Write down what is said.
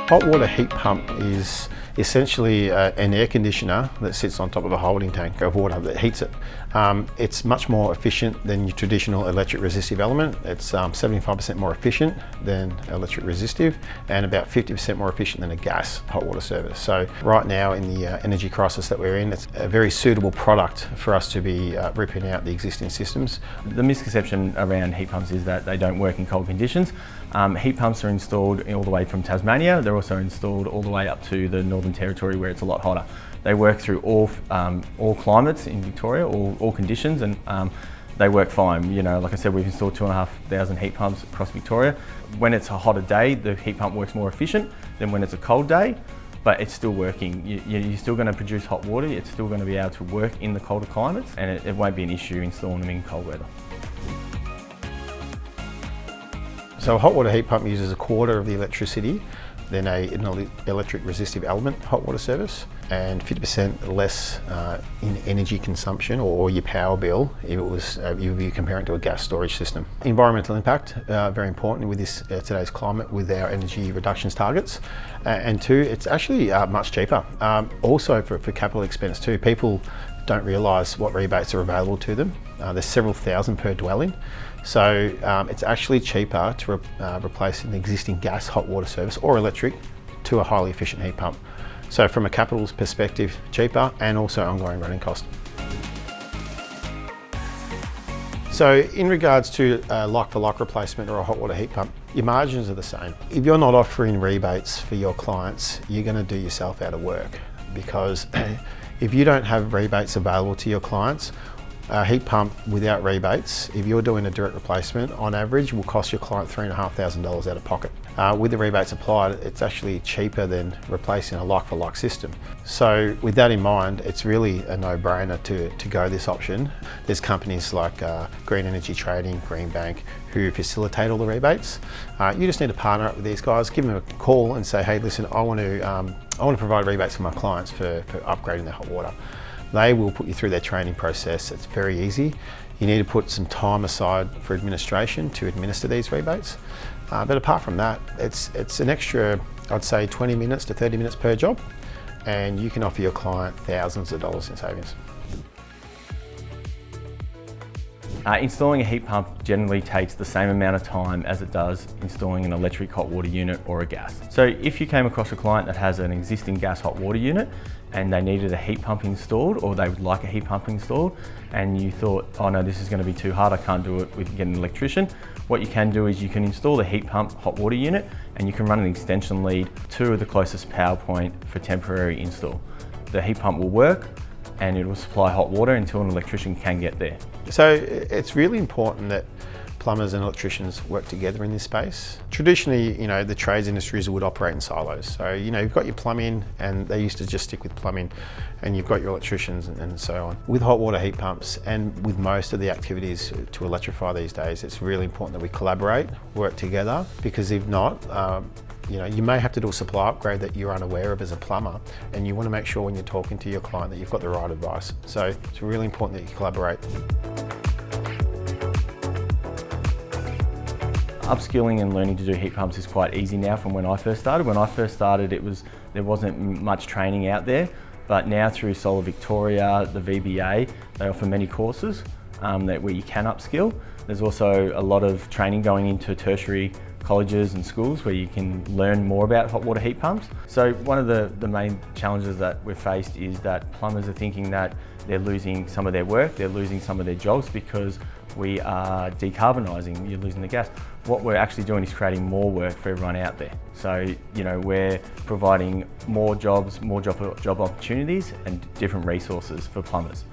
Hot water heat pump is essentially an air conditioner that sits on top of a holding tank of water that heats it. It's much more efficient than your traditional electric resistive element. It's 75% more efficient than electric resistive and about 50% more efficient than a gas hot water service. So right now in the energy crisis that we're in, it's a very suitable product for us to be ripping out the existing systems. The misconception around heat pumps is that they don't work in cold conditions. Heat pumps are installed all the way from Tasmania. They're also installed all the way up to the Northern Territory where it's a lot hotter. They work through all climates in Victoria, all conditions, and they work fine. You know, like I said, we've installed 2,500 heat pumps across Victoria. When it's a hotter day, the heat pump works more efficient than when it's a cold day, but it's still working. You're still going to produce hot water. It's still going to be able to work in the colder climates, and it won't be an issue installing them in cold weather. So a hot water heat pump uses a quarter of the electricity than an electric resistive element hot water service, and 50% less in energy consumption or your power bill if you compare it to a gas storage system. Environmental impact, very important with this today's climate with our energy reductions targets. And two, it's actually much cheaper. Also for capital expense too. People don't realise what rebates are available to them. There's several thousand per dwelling. So it's actually cheaper to replace an existing gas hot water service or electric to a highly efficient heat pump. So from a capital perspective, cheaper and also ongoing running cost. So in regards to a like-for-like replacement or a hot water heat pump, your margins are the same. If you're not offering rebates for your clients, you're going to do yourself out of work, because if you don't have rebates available to your clients, a heat pump without rebates, if you're doing a direct replacement, on average will cost your client $3,500 out of pocket. With the rebates applied, it's actually cheaper than replacing a like-for-like system. So with that in mind, it's really a no-brainer to go this option. There's companies like Green Energy Trading, Greenbank, who facilitate all the rebates. You just need to partner up with these guys, give them a call and say, hey, listen, I want to provide rebates for my clients for upgrading their hot water. They will put you through their training process. It's very easy. You need to put some time aside for administration to administer these rebates. But apart from that, it's an extra, I'd say 20 minutes to 30 minutes per job, and you can offer your client thousands of dollars in savings. Installing a heat pump generally takes the same amount of time as it does installing an electric hot water unit or a gas. So if you came across a client that has an existing gas hot water unit and they needed a heat pump installed, or they would like a heat pump installed, and you thought, oh no, this is going to be too hard, I can't do it, we can get an electrician. What you can do is you can install the heat pump hot water unit and you can run an extension lead to the closest power point for temporary install. The heat pump will work and it will supply hot water until an electrician can get there. So it's really important that plumbers and electricians work together in this space. Traditionally, you know, the trades industries would operate in silos. So, you know, you've got your plumbing, and they used to just stick with plumbing, and you've got your electricians and so on. With hot water heat pumps and with most of the activities to electrify these days, it's really important that we collaborate, work together, because if not, you know, you may have to do a supply upgrade that you're unaware of as a plumber, and you want to make sure when you're talking to your client that you've got the right advice. So it's really important that you collaborate. Upskilling and learning to do heat pumps is quite easy now from when I first started. When I first started, there wasn't much training out there, but now through Solar Victoria, the VBA, they offer many courses where you can upskill. There's also a lot of training going into tertiary colleges and schools where you can learn more about hot water heat pumps. So one of the main challenges that we've faced is that plumbers are thinking that they're losing some of their work, they're losing some of their jobs because we are decarbonising, you're losing the gas. What we're actually doing is creating more work for everyone out there. So, you know, we're providing more jobs, more job opportunities and different resources for plumbers.